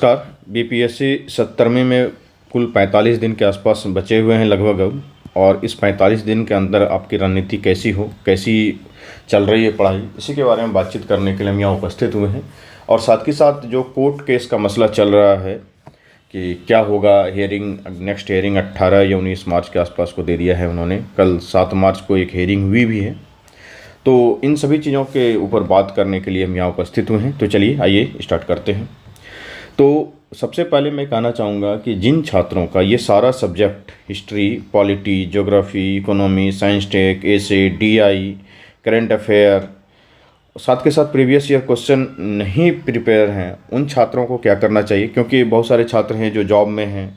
नमस्कार। बीपीएससी 70वीं में कुल 45 दिन के आसपास बचे हुए हैं लगभग अब। और इस 45 दिन के अंदर आपकी रणनीति कैसी चल रही है पढ़ाई, इसी के बारे में बातचीत करने के लिए हम यहाँ उपस्थित हुए हैं। और साथ ही साथ जो कोर्ट केस का मसला चल रहा है कि क्या होगा, नेक्स्ट हियरिंग 18 या 19 मार्च के आसपास को दे दिया है उन्होंने। कल 7 मार्च को एक हियरिंग हुई भी है। तो इन सभी चीज़ों के ऊपर बात करने के लिए हम यहाँ उपस्थित हुए हैं। तो चलिए आइए स्टार्ट करते हैं। तो सबसे पहले मैं कहना चाहूँगा कि जिन छात्रों का ये सारा subject history, polity, geography, economy, science tech, essay, DI, current affair, साथ के साथ प्रीवियस ईयर क्वेश्चन नहीं प्रिपेयर हैं, उन छात्रों को क्या करना चाहिए। क्योंकि बहुत सारे छात्र हैं जो जॉब में हैं,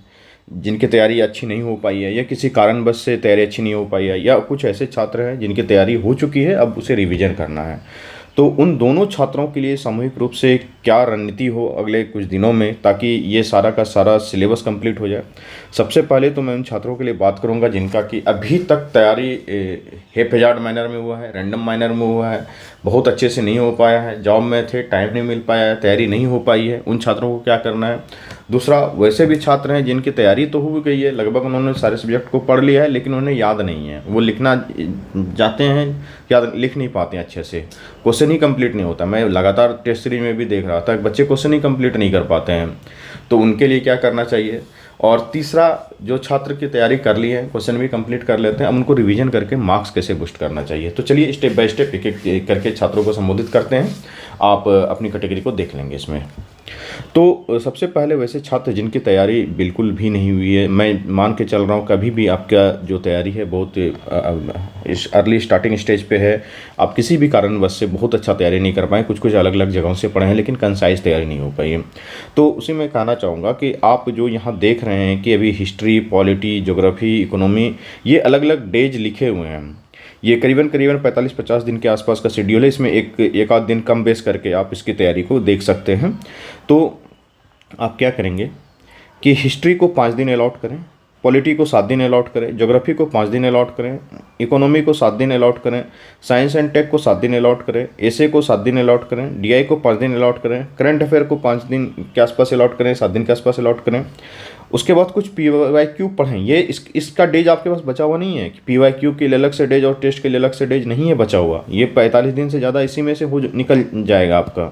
जिनकी तैयारी अच्छी नहीं हो पाई है या किसी कारणवश से तैयारी अच्छी नहीं हो पाई है, या कुछ ऐसे छात्र हैं जिनकी तैयारी हो चुकी है, अब उसे रिवीजन करना है। तो उन दोनों छात्रों के लिए सामूहिक रूप से क्या रणनीति हो अगले कुछ दिनों में, ताकि ये सारा का सारा सिलेबस कंप्लीट हो जाए। सबसे पहले तो मैं उन छात्रों के लिए बात करूंगा जिनका कि अभी तक तैयारी हेपेजार्ड मैनर में हुआ है, रैंडम मैनर में हुआ है, बहुत अच्छे से नहीं हो पाया है, जॉब में थे, टाइम नहीं मिल पाया है, तैयारी नहीं हो पाई है। उन छात्रों को क्या करना है। दूसरा, वैसे भी छात्र हैं जिनकी तैयारी तो हो गई है, लगभग उन्होंने सारे सब्जेक्ट को पढ़ लिया है, लेकिन उन्हें याद नहीं है। वो लिखना जाते हैं, याद लिख नहीं पाते हैं अच्छे से, क्वेश्चन ही कंप्लीट नहीं होता। मैं लगातार टेस्ट सीरीज में भी देख रहा था, बच्चे क्वेश्चन ही कंप्लीट नहीं कर पाते हैं। तो उनके लिए क्या करना चाहिए। और तीसरा, जो छात्र की तैयारी कर ली है, क्वेश्चन भी कंप्लीट कर लेते हैं, अब उनको रिवीजन करके मार्क्स कैसे बूस्ट करना चाहिए। तो चलिए स्टेप बाय स्टेप एक एक करके छात्रों को संबोधित करते हैं। आप अपनी कैटेगरी को देख लेंगे इसमें। तो सबसे पहले वैसे छात्र जिनकी तैयारी बिल्कुल भी नहीं हुई है, मैं मान के चल रहा हूँ कभी भी आपका जो तैयारी है बहुत इस अर्ली स्टार्टिंग स्टेज पे है, आप किसी भी कारणवश से बहुत अच्छा तैयारी नहीं कर पाए, कुछ अलग अलग जगहों से पढ़े हैं लेकिन कंसाइज तैयारी नहीं हो पाई है। तो उसी में कहना चाहूँगा कि आप जो यहाँ देख रहे हैं कि अभी हिस्ट्री, पॉलिटी, ज्योग्राफी, इकोनॉमी, ये अलग अलग डेज लिखे हुए हैं। ये करीबन 45-50 दिन के आसपास का शेड्यूल है। इसमें एक आध दिन कम बेस करके आप इसकी तैयारी को देख सकते हैं। तो आप क्या करेंगे कि हिस्ट्री को 5 दिन अलॉट करें, पॉलिटी को 7 दिन अलॉट करें, ज्योग्राफी को 5 दिन अलॉट करें, इकोनॉमी को 7 दिन अलॉट करें, साइंस एंड टेक को 7 दिन अलॉट करें, एसे को 7 दिन अलॉट करें, डीआई को 5 दिन अलॉट करें, करंट अफेयर को 5 दिन के आसपास अलॉट करें, 7 दिन के आसपास अलॉट करें। उसके बाद कुछ PYQ पढ़ें। ये इसका डेज आपके पास बचा हुआ नहीं है कि PYQ के लिए अलग से डेज और टेस्ट के लिए अलग से डेज नहीं है बचा हुआ। ये 45 दिन से ज़्यादा इसी में से निकल जाएगा आपका।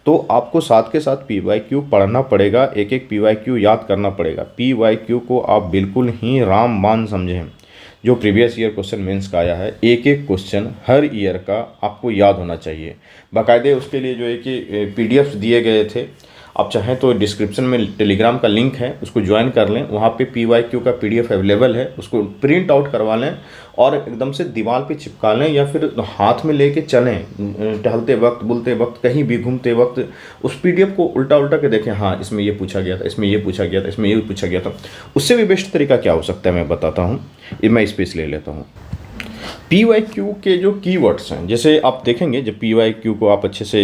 तो आपको साथ के साथ PYQ पढ़ना पड़ेगा, एक एक PYQ याद करना पड़ेगा। PYQ को आप बिल्कुल ही रामबाण समझें। जो प्रीवियस ईयर क्वेश्चन मेंस का आया है, एक एक क्वेश्चन हर ईयर का आपको याद होना चाहिए। बाकायदे उसके लिए जो है कि PDFs दिए गए थे, आप चाहें तो डिस्क्रिप्शन में टेलीग्राम का लिंक है, उसको ज्वाइन कर लें। वहाँ पे PYQ का PDF अवेलेबल है, उसको प्रिंट आउट करवा लें और एकदम से दीवार पे चिपका लें, या फिर हाथ में लेके चलें, टहलते वक्त, बुलते वक्त, कहीं भी घूमते वक्त उस PDF को उल्टा उल्टा के देखें। हाँ, इसमें ये पूछा गया था, इसमें ये पूछा गया था, इसमें ये पूछा गया था। उससे भी बेस्ट तरीका क्या हो सकता है मैं बताता हूँ। ये मैं स्पेस ले लेता हूँ। PYQ के जो कीवर्ड्स हैं, जैसे आप देखेंगे जब PYQ को आप अच्छे से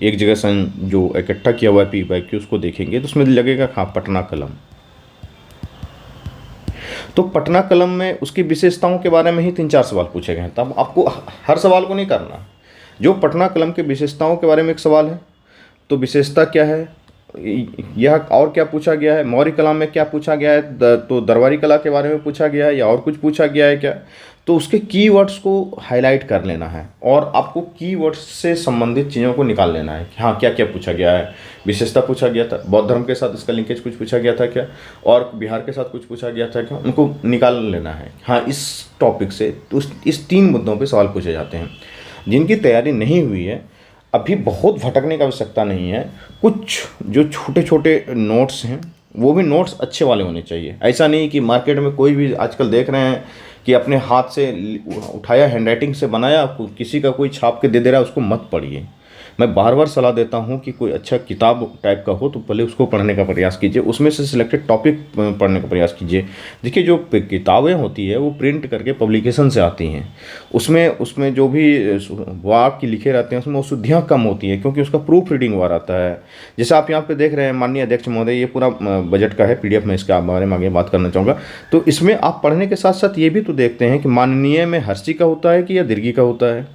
एक जगह से जो इकट्ठा किया हुआ है PYQ, उसको देखेंगे तो उसमें लगेगा हाँ पटना कलम। तो पटना कलम में उसकी विशेषताओं के बारे में ही 3-4 सवाल पूछे गए हैं। तब आपको हर सवाल को नहीं करना। जो पटना कलम के विशेषताओं के बारे में एक सवाल है, तो विशेषता क्या है, यह और क्या पूछा गया है, मौर्य कला में क्या पूछा गया है, तो दरबारी कला के बारे में पूछा गया है या और कुछ पूछा गया है क्या, तो उसके कीवर्ड्स को हाईलाइट कर लेना है और आपको कीवर्ड्स से संबंधित चीज़ों को निकाल लेना है कि हाँ क्या क्या पूछा गया है। विशेषता पूछा गया था, बौद्ध धर्म के साथ इसका लिंकेज कुछ पूछा गया था क्या, और बिहार के साथ कुछ पूछा गया था क्या, उनको निकाल लेना है। हाँ, इस टॉपिक से तो इस 3 मुद्दों पर सवाल पूछे जाते हैं। जिनकी तैयारी नहीं हुई है, अभी बहुत भटकने की आवश्यकता नहीं है। कुछ जो छोटे छोटे नोट्स हैं, वो भी नोट्स अच्छे वाले होने चाहिए। ऐसा नहीं कि मार्केट में कोई भी आजकल देख रहे हैं कि अपने हाथ से उठाया, हैंडराइटिंग से बनाया, किसी का कोई छाप के दे दे रहा है, उसको मत पढ़िए। मैं बार बार सलाह देता हूँ कि कोई अच्छा किताब टाइप का हो तो पहले उसको पढ़ने का प्रयास कीजिए, उसमें से सिलेक्टेड टॉपिक पढ़ने का प्रयास कीजिए। देखिए, जो किताबें होती है वो प्रिंट करके पब्लिकेशन से आती हैं, उसमें जो भी वाक्य लिखे रहते हैं उसमें अशुद्धियाँ कम होती है, क्योंकि उसका प्रूफ रीडिंग हुआ रहता है। जैसे आप यहाँ पे देख रहे हैं, माननीय अध्यक्ष महोदय, ये पूरा बजट का है PDF में, इसके बारे में आगे बात करना चाहूँगा। तो इसमें आप पढ़ने के साथ साथ ये भी तो देखते हैं कि माननीय में हर्षी का होता है कि या दीर्घी का होता है।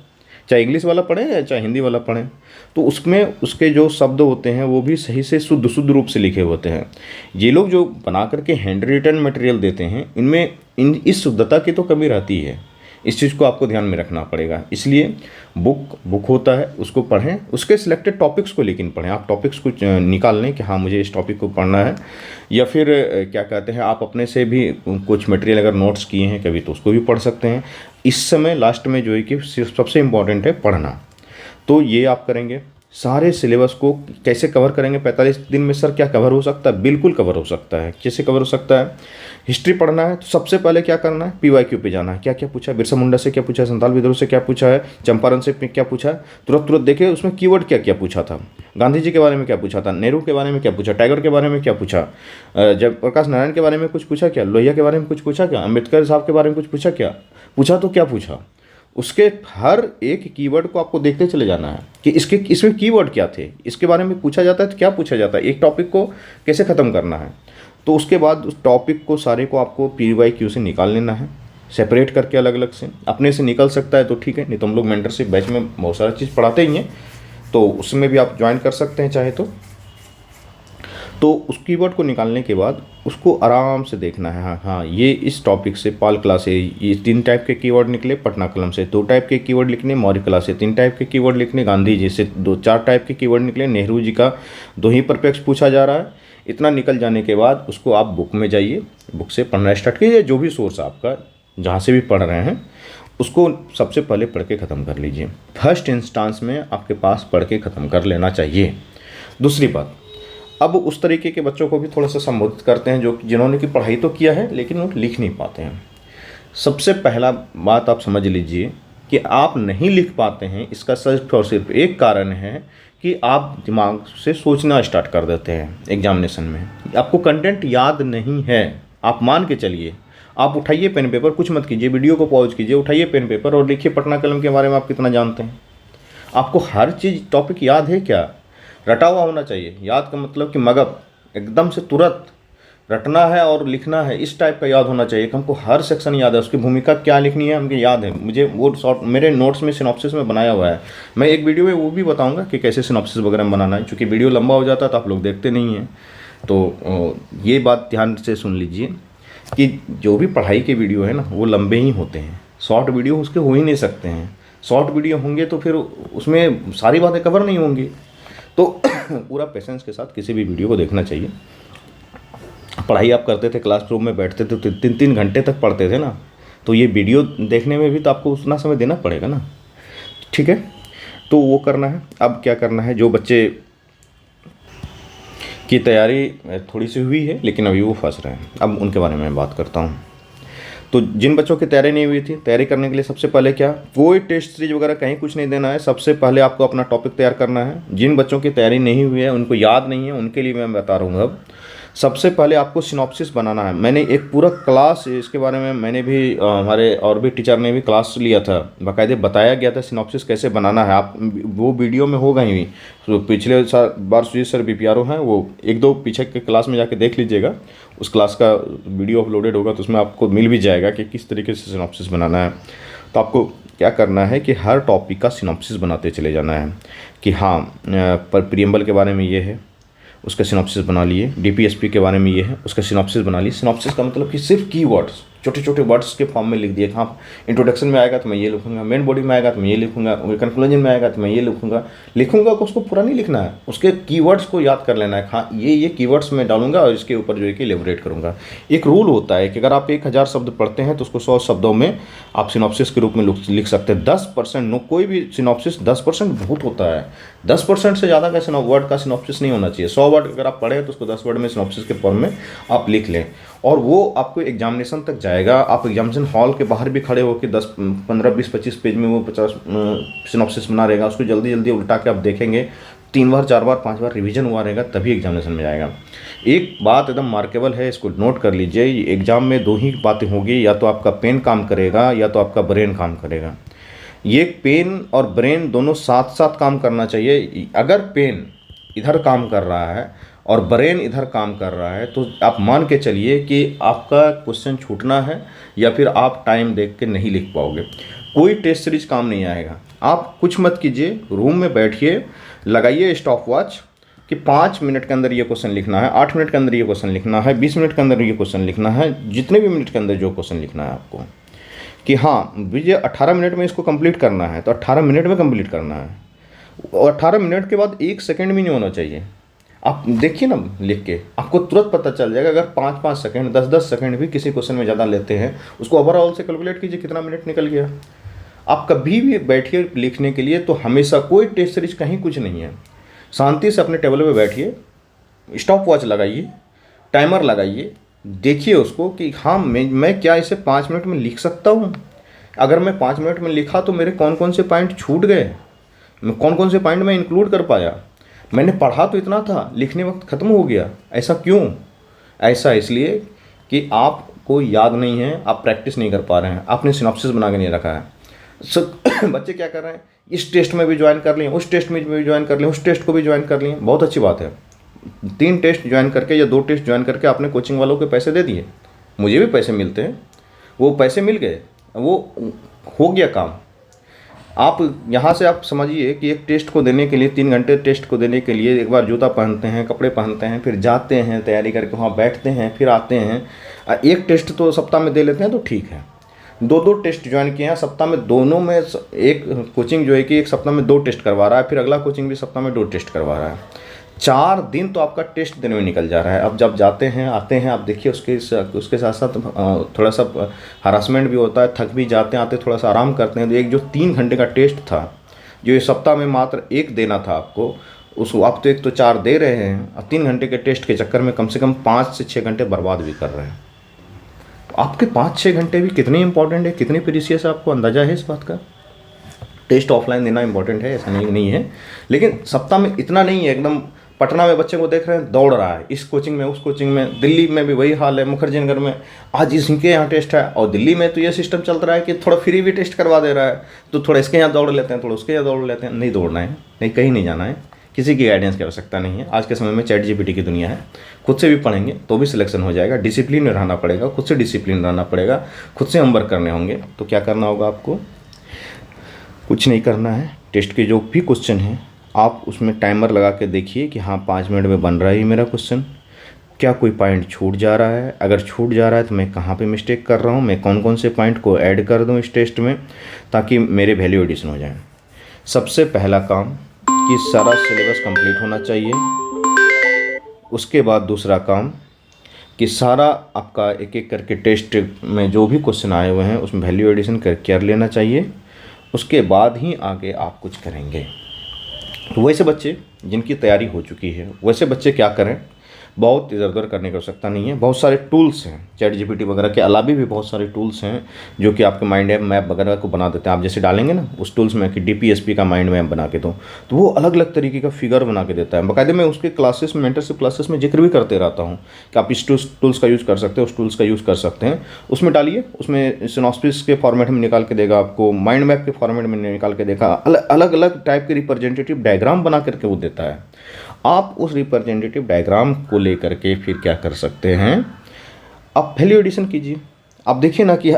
चाहे इंग्लिश वाला पढ़ें या चाहे हिंदी वाला पढ़ें, तो उसमें उसके जो शब्द होते हैं वो भी सही से शुद्ध रूप से लिखे होते हैं। ये लोग जो बना करके हैंड रिटन मटेरियल देते हैं, इनमें इस शुद्धता की तो कमी रहती है। इस चीज़ को आपको ध्यान में रखना पड़ेगा। इसलिए बुक होता है, उसको पढ़ें, उसके सिलेक्टेड टॉपिक्स को लेकिन पढ़ें। आप टॉपिक्स को निकाल लें कि हाँ मुझे इस टॉपिक को पढ़ना है, या फिर क्या कहते हैं, आप अपने से भी कुछ मटेरियल अगर नोट्स किए हैं कभी तो उसको भी पढ़ सकते हैं। इस समय लास्ट में जो है कि सबसे इम्पॉर्टेंट है पढ़ना। तो ये आप करेंगे। सारे सिलेबस को कैसे कवर करेंगे 45 दिन में? सर क्या कवर हो सकता है? बिल्कुल कवर हो सकता है। कैसे कवर हो सकता है? हिस्ट्री पढ़ना है तो सबसे पहले क्या करना है, PYQ पे जाना है। क्या क्या पूछा है, बिरसा मुंडा से क्या पूछा है, संताल विद्रोह से क्या पूछा है, चंपारण से क्या पूछा है, तुरंत देखिए उसमें कीवर्ड क्या क्या पूछा था, गांधी जी के बारे में क्या पूछा था, नेहरू के बारे में क्या पूछा, टैगोर के बारे में क्या पूछा, जयप्रकाश नारायण के बारे में कुछ पूछा क्या, लोहिया के बारे में कुछ पूछा क्या, अम्बेडकर साहब के बारे में कुछ पूछा क्या, पूछा तो क्या पूछा। उसके हर एक कीवर्ड को आपको देखते चले जाना है कि इसमें कीवर्ड क्या थे, इसके बारे में पूछा जाता है तो क्या पूछा जाता है, एक टॉपिक को कैसे ख़त्म करना है। तो उसके बाद उस टॉपिक को सारे को आपको PYQ से निकाल लेना है, सेपरेट करके अलग अलग से। अपने से निकल सकता है तो ठीक है, नहीं तो हम लोग मेंटरशिप बैच में बहुत सारा चीज़ पढ़ाते ही हैं, तो उसमें भी आप ज्वाइन कर सकते हैं चाहे तो उस कीवर्ड को निकालने के बाद उसको आराम से देखना है। हाँ ये इस टॉपिक से पाल कला से ये 3 टाइप के कीवर्ड निकले, पटना कलम से 2 टाइप के कीवर्ड लिखने, मौर्य कला से 3 टाइप के कीवर्ड लिखने, गांधी जी से 4 टाइप के कीवर्ड निकले, नेहरू जी का 2 ही परिप्रेक्ष पूछा जा रहा है। इतना निकल जाने के बाद उसको आप बुक में जाइए, बुक से पढ़ना स्टार्ट कीजिए। जो भी सोर्स आपका जहाँ से भी पढ़ रहे हैं उसको सबसे पहले पढ़ के ख़त्म कर लीजिए। फर्स्ट इंस्टांस में आपके पास पढ़ के ख़त्म कर लेना चाहिए। दूसरी बात, अब उस तरीके के बच्चों को भी थोड़ा सा संबोधित करते हैं जिन्होंने की पढ़ाई तो किया है लेकिन वो लिख नहीं पाते हैं। सबसे पहला बात आप समझ लीजिए कि आप नहीं लिख पाते हैं, इसका सिर्फ और सिर्फ एक कारण है कि आप दिमाग से सोचना स्टार्ट कर देते हैं एग्जामिनेशन में। आपको कंटेंट याद नहीं है, आप मान के चलिए। आप उठाइए पेन पेपर, कुछ मत कीजिए, वीडियो को पॉज कीजिए, उठाइए पेन पेपर और लिखिए पटना कलम के बारे में आप कितना जानते हैं। आपको हर चीज़ टॉपिक याद है क्या? रटा हुआ होना चाहिए। याद का मतलब कि मगब एकदम से तुरंत रटना है और लिखना है, इस टाइप का याद होना चाहिए कि हमको हर सेक्शन याद है, उसकी भूमिका क्या लिखनी है हमको याद है। मुझे वो शॉर्ट मेरे नोट्स में सिनॉप्सिस में बनाया हुआ है। मैं एक वीडियो में वो भी बताऊंगा कि कैसे सिनॉप्सिस वगैरह में बनाना है, क्योंकि वीडियो लंबा हो जाता है तो आप लोग देखते नहीं हैं। तो ये बात ध्यान से सुन लीजिए कि जो भी पढ़ाई के वीडियो है ना वो लंबे ही होते हैं, शॉर्ट वीडियो उसके हो ही नहीं सकते हैं। शॉर्ट वीडियो होंगे तो फिर उसमें सारी बातें कवर नहीं होंगी। तो पूरा पेशेंस के साथ किसी भी वीडियो को देखना चाहिए। पढ़ाई आप करते थे, क्लासरूम में बैठते थे तो 3-3 घंटे तक पढ़ते थे ना, तो ये वीडियो देखने में भी तो आपको उतना समय देना पड़ेगा ना, ठीक है। तो वो करना है। अब क्या करना है, जो बच्चे की तैयारी थोड़ी सी हुई है लेकिन अभी वो फंस रहे हैं, अब उनके बारे में मैं बात करता हूँ। तो जिन बच्चों की तैयारी नहीं हुई थी, तैयारी करने के लिए सबसे पहले क्या, कोई टेस्ट सीरीज वगैरह कहीं कुछ नहीं देना है। सबसे पहले आपको अपना टॉपिक तैयार करना है। जिन बच्चों की तैयारी नहीं हुई है, उनको याद नहीं है, उनके लिए मैं बता रहा हूँ। अब सबसे पहले आपको सिनॉप्सिस बनाना है। मैंने एक पूरा क्लास इसके बारे में, मैंने भी हमारे और भी टीचर ने भी क्लास लिया था, बाकायदे बताया गया था सिनॉप्सिस कैसे बनाना है। आप वो वीडियो में होगा ही। तो पिछले बार सुजीत सर BPRO हैं, वो 1-2 पीछे के क्लास में जाके देख लीजिएगा, उस क्लास का वीडियो अपलोडेड होगा तो उसमें आपको मिल भी जाएगा कि किस तरीके से सिनॉप्सिस बनाना है। तो आपको क्या करना है कि हर टॉपिक का सिनॉप्सिस बनाते चले जाना है कि हाँ पर प्रीएम्बल के बारे में ये है, उसका सिनॉप्सिस बना लिए। DPSP के बारे में ये है, उसका सिनॉप्सिस बना लिए। सिनॉप्सिस का मतलब कि सिर्फ कीवर्ड्स, छोटे छोटे वर्ड्स के फॉर्म में लिख दिए। हाँ इंट्रोडक्शन में आएगा तो मैं ये लिखूंगा, मेन बॉडी में आएगा तो मैं ये लिखूंगा, कंक्लूजन में आएगा तो मैं ये लिखूंगा को उसको पूरा नहीं लिखना है, उसके कीवर्ड्स को याद कर लेना है। हाँ ये कीवर्ड्स मैं डालूंगा और इसके ऊपर जो है कि एलेबोरेट करूंगा। एक रूल होता है कि अगर आप 1000 शब्द पढ़ते हैं तो उसको 100 शब्दों में आप सिनॉप्सिस के रूप में लिख सकते हैं। 10% कोई भी सिनॉप्सिस 10% बहुत होता है। 10% से ज़्यादा का वर्ड का सिनॉप्सिस नहीं होना चाहिए। 100 वर्ड अगर आप पढ़े तो उसको 10 वर्ड में सिनॉप्सिस के फॉर्म में आप लिख लें, और वो आपको एग्जामिनेशन तक जाएगा। आप एग्जामिनेशन हॉल के बाहर भी खड़े होकर 10, 15, 20, 25 पेज में वो 50 सिनॉप्सिस बना रहेगा। उसको जल्दी जल्दी उल्टा के आप देखेंगे, 3 बार 4 बार 5 बार रिवीजन हुआ रहेगा तभी एग्जामिनेशन में जाएगा। एक बात एकदम मार्केबल है, इसको नोट कर लीजिए। एग्जाम में 2 ही बातें होगी, या तो आपका पेन काम करेगा या तो आपका ब्रेन काम करेगा। ये पेन और ब्रेन दोनों साथ साथ काम करना चाहिए। अगर पेन इधर काम कर रहा है और ब्रेन इधर काम कर रहा है तो आप मान के चलिए कि आपका क्वेश्चन छूटना है या फिर आप टाइम देख के नहीं लिख पाओगे। कोई टेस्ट सीरीज काम नहीं आएगा। आप कुछ मत कीजिए, रूम में बैठिए, लगाइए स्टॉप वॉच कि 5 मिनट के अंदर ये क्वेश्चन लिखना है, 8 मिनट के अंदर ये क्वेश्चन लिखना है, 20 मिनट के अंदर ये क्वेश्चन लिखना है, जितने भी मिनट के अंदर जो क्वेश्चन लिखना है आपको, कि हाँ मुझे 18 मिनट में इसको कंप्लीट करना है तो 18 मिनट में कंप्लीट करना है। और 18 मिनट के बाद 1 सेकंड भी नहीं होना चाहिए। आप देखिए ना लिख के, आपको तुरंत पता चल जाएगा। अगर 5-5 सेकंड 10-10 सेकंड भी किसी क्वेश्चन में ज़्यादा लेते हैं, उसको ओवरऑल से कैलकुलेट कीजिए कितना मिनट निकल गया। आप कभी भी बैठिए लिखने के लिए तो हमेशा, कोई टेस्ट सीरीज कहीं कुछ नहीं है। शांति से अपने टेबल पे बैठिए, स्टॉप वॉच लगाइए, टाइमर लगाइए, देखिए उसको कि हाँ मैं क्या इसे 5 मिनट में लिख सकता हूँ। अगर मैं 5 मिनट में लिखा तो मेरे कौन कौन से पॉइंट छूट गए, कौन कौन से पॉइंट मैं इंक्लूड कर पाया। मैंने पढ़ा तो इतना था, लिखने वक्त ख़त्म हो गया। ऐसा क्यों? ऐसा इसलिए कि आपको याद नहीं है, आप प्रैक्टिस नहीं कर पा रहे हैं, आपने सिनॉप्सिस बना के नहीं रखा है। बच्चे क्या कर रहे हैं, इस टेस्ट में भी ज्वाइन कर लिए, उस टेस्ट में भी ज्वाइन कर लिए, उस टेस्ट को भी ज्वाइन कर लिए। बहुत अच्छी बात है। 3 टेस्ट ज्वाइन करके या 2 टेस्ट ज्वाइन करके आपने कोचिंग वालों के पैसे दे दिए। मुझे भी पैसे मिलते हैं, वो पैसे मिल गए, वो हो गया काम। आप यहाँ से आप समझिए कि एक टेस्ट को देने के लिए 3 घंटे टेस्ट को देने के लिए एक बार जूता पहनते हैं, कपड़े पहनते हैं, फिर जाते हैं तैयारी करके वहाँ बैठते हैं, फिर आते हैं। एक टेस्ट तो सप्ताह में दे लेते हैं तो ठीक है। 2-2 टेस्ट ज्वाइन किए हैं सप्ताह में, दोनों में एक कोचिंग जो है कि एक सप्ताह में 2 टेस्ट करवा रहा है, फिर अगला कोचिंग भी सप्ताह में 2 टेस्ट करवा रहा है। 4 दिन तो आपका टेस्ट देने में निकल जा रहा है। अब जब जाते हैं आते हैं, आप देखिए उसके साथ साथ थोड़ा सा हरासमेंट भी होता है, थक भी जाते हैं, आते थोड़ा सा आराम करते हैं। तो एक जो 3 घंटे का टेस्ट था, जो इस सप्ताह में मात्र 1 देना था आपको, उसको आप तो एक तो 4 दे रहे हैं, अब 3 घंटे के टेस्ट के चक्कर में कम से कम 5 से 6 घंटे बर्बाद भी कर रहे हैं। आपके 5-6 घंटे भी कितने इंपॉर्टेंट है, कितने प्रीशियस है, आपको अंदाज़ा है इस बात का? टेस्ट ऑफलाइन देना इंपॉर्टेंट है, ऐसा नहीं है, लेकिन सप्ताह में इतना नहीं है। एकदम पटना में बच्चे को देख रहे हैं, दौड़ रहा है इस कोचिंग में उस कोचिंग में, दिल्ली में भी वही हाल है, मुखर्जी नगर में आज इनके यहाँ टेस्ट है, और दिल्ली में तो ये सिस्टम चल रहा है कि थोड़ा फ्री भी टेस्ट करवा दे रहा है, तो थोड़ा इसके यहाँ दौड़ लेते हैं, थोड़ा उसके यहाँ दौड़ लेते हैं। नहीं दौड़ना है, नहीं कहीं नहीं जाना है, किसी की गाइडेंस की आवश्यकता नहीं है। आज के समय में चैट जीपीटी की दुनिया है, खुद से भी पढ़ेंगे तो भी सिलेक्शन हो जाएगा। डिसिप्लिन में रहना पड़ेगा, खुद से डिसिप्लिन रहना पड़ेगा, खुद से होमवर्क करने होंगे। तो क्या करना होगा आपको? कुछ नहीं करना है। टेस्ट के जो भी क्वेश्चन हैं आप उसमें टाइमर लगा के देखिए कि हाँ 5 मिनट में बन रहा है मेरा क्वेश्चन, क्या कोई पॉइंट छूट जा रहा है, अगर छूट जा रहा है तो मैं कहाँ पे मिस्टेक कर रहा हूँ, मैं कौन कौन से पॉइंट को ऐड कर दूँ इस टेस्ट में, ताकि मेरे वैल्यू एडिशन हो जाए। सबसे पहला काम कि सारा सिलेबस कंप्लीट होना चाहिए। उसके बाद दूसरा काम कि सारा आपका एक एक करके टेस्ट में जो भी क्वेश्चन आए हुए हैं उसमें वैल्यू एडिशन कर लेना चाहिए। उसके बाद ही आगे आप कुछ करेंगे। तो वैसे बच्चे जिनकी तैयारी हो चुकी है, वैसे बच्चे क्या करें, बहुत इधर उधर करने की आवश्यकता नहीं है। बहुत सारे टूल्स हैं, चैट जीपीटी वगैरह के अलावा भी बहुत सारे टूल्स हैं जो कि आपके माइंड मैप वगैरह को बना देते हैं। आप जैसे डालेंगे ना उस टूल्स में कि डीपीएसपी का माइंड मैप बना के दो, तो वो अलग अलग तरीके का फिगर बना के देता है। बाकायदे मैं उसके क्लासेस में, मेंटरशिप क्लासेस में जिक्र भी करते रहता हूँ कि आप इस टूल्स का यूज़ कर सकते हैं, उस टूल्स का यूज़ कर सकते हैं। उसमें डालिए, उसमें सिनॉप्सिस के फॉर्मेट में निकाल के देगा आपको, माइंड मैप के फॉर्मेट में निकाल के देगा, अलग अलग टाइप के रिप्रेजेंटेटिव डायग्राम बना करके वो देता है। आप उस रिप्रेजेंटेटिव डायग्राम को लेकर के फिर क्या कर सकते हैं, आप वैल्यू एडिशन कीजिए। आप देखिए ना कि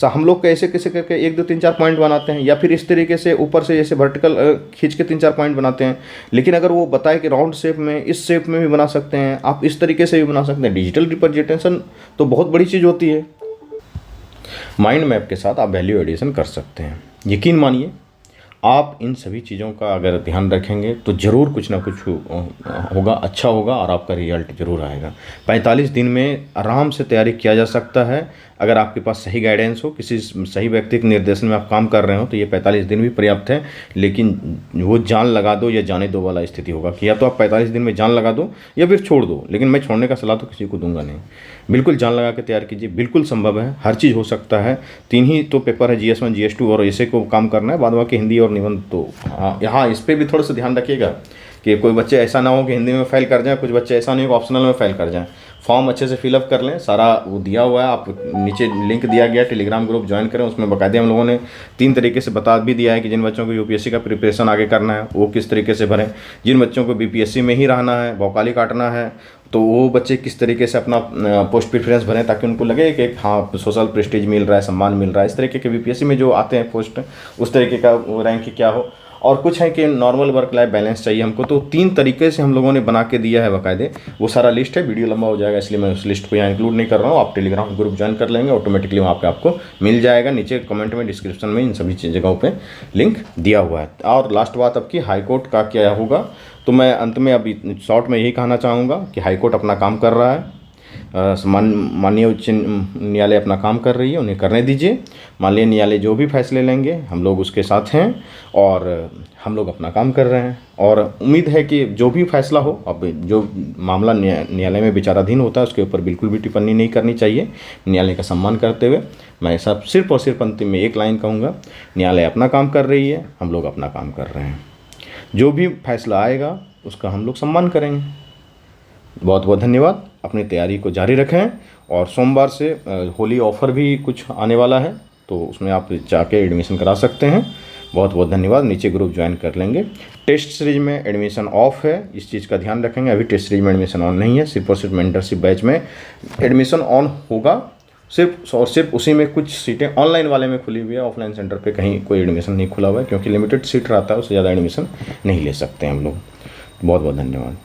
हम लोग कैसे कैसे करके 1 2 3 4 पॉइंट बनाते हैं, या फिर इस तरीके से ऊपर से जैसे वर्टिकल खींच के 3 4 पॉइंट बनाते हैं। लेकिन अगर वो बताए कि राउंड शेप में, इस शेप में भी बना सकते हैं, आप इस तरीके से भी बना सकते हैं। डिजिटल रिप्रेजेंटेशन तो बहुत बड़ी चीज़ होती है। माइंड मैप के साथ आप वैल्यू एडिशन कर सकते हैं। यकीन मानिए, आप इन सभी चीज़ों का अगर ध्यान रखेंगे तो ज़रूर कुछ ना कुछ होगा, अच्छा होगा और आपका रिजल्ट ज़रूर आएगा। 45 दिन में आराम से तैयारी किया जा सकता है। अगर आपके पास सही गाइडेंस हो, किसी सही व्यक्ति के निर्देशन में आप काम कर रहे हो, तो ये 45 दिन भी पर्याप्त है। लेकिन वो जान लगा दो या जाने दो वाला स्थिति होगा कि या तो आप 45 दिन में जान लगा दो या फिर छोड़ दो। लेकिन मैं छोड़ने का सलाह तो किसी को दूंगा नहीं। बिल्कुल जान लगा के तैयार कीजिए, बिल्कुल संभव है, हर चीज़ हो सकता है। 3 ही तो पेपर है, GS1 GS2 और ऐसे को काम करना है, बाद बाकी हिंदी और निबंध। तो यहाँ इस पर भी थोड़ा सा ध्यान रखिएगा कि कोई बच्चे ऐसा ना हो कि हिंदी में फेल कर जाए, कुछ बच्चे ऐसा नहीं हो कि ऑप्शनल में फेल कर जाएँ। फॉर्म अच्छे से फिलअप कर लें, सारा वो दिया हुआ है, आप नीचे लिंक दिया गया, टेलीग्राम ग्रुप ज्वाइन करें। उसमें बाकायदे हम लोगों ने 3 तरीके से बता भी दिया है कि जिन बच्चों को यूपीएससी का प्रिपरेशन आगे करना है वो किस तरीके से भरें, जिन बच्चों को बीपीएससी में ही रहना है, भौकाली काटना है, तो वो बच्चे किस तरीके से अपना पोस्ट प्रेफरेंस भरें ताकि उनको लगे कि हाँ सोशल प्रेस्टीज मिल रहा है, सम्मान मिल रहा है। इस तरीके के बीपीएससी में जो आते हैं पोस्ट, उस तरीके का रैंक क्या हो। और कुछ है कि नॉर्मल वर्क लाइफ बैलेंस चाहिए हमको, तो 3 तरीके से हम लोगों ने बना के दिया है बाकायदे। वो सारा लिस्ट है, वीडियो लंबा हो जाएगा इसलिए मैं उस लिस्ट को यहाँ इंक्लूड नहीं कर रहा हूँ। आप टेलीग्राम ग्रुप ज्वाइन कर लेंगे, ऑटोमेटिकली वहाँ पे आपको मिल जाएगा। नीचे कमेंट में, डिस्क्रिप्शन में इन सभी जगहों पे लिंक दिया हुआ है। और लास्ट बात अब की हाईकोर्ट का क्या होगा, तो मैं अंत में अभी शॉर्ट में यही कहना चाहूँगा कि हाईकोर्ट अपना काम कर रहा है, माननीय उच्च न्यायालय अपना काम कर रही है, उन्हें करने दीजिए। माननीय न्यायालय जो भी फैसले लेंगे हम लोग उसके साथ हैं और हम लोग अपना काम कर रहे हैं। और उम्मीद है कि जो भी फैसला हो, अब जो मामला न्यायालय में विचाराधीन होता है उसके ऊपर बिल्कुल भी टिप्पणी नहीं करनी चाहिए। न्यायालय का सम्मान करते हुए मैं सब सिर्फ और सिर्फ अंतिम में एक लाइन कहूँगा, न्यायालय अपना काम कर रही है, हम लोग अपना काम कर रहे हैं। जो भी फैसला आएगा उसका हम लोग सम्मान करेंगे। बहुत बहुत धन्यवाद। अपनी तैयारी को जारी रखें और सोमवार से होली ऑफ़र भी कुछ आने वाला है, तो उसमें आप जाके एडमिशन करा सकते हैं। बहुत बहुत धन्यवाद। नीचे ग्रुप ज्वाइन कर लेंगे। टेस्ट सीरीज में एडमिशन ऑफ है, इस चीज़ का ध्यान रखेंगे। अभी टेस्ट सीरीज में एडमिशन ऑन नहीं है, सिर्फ और सिर्फ मेंटरशिप बैच में एडमिशन ऑन होगा। सिर्फ और सिर्फ उसी में कुछ सीटें ऑनलाइन वाले में खुली हुई है, ऑफलाइन सेंटर पे कहीं कोई एडमिशन नहीं खुला हुआ है, क्योंकि लिमिटेड सीट रहता है, उससे ज़्यादा एडमिशन नहीं ले सकते हम लोग। बहुत बहुत धन्यवाद।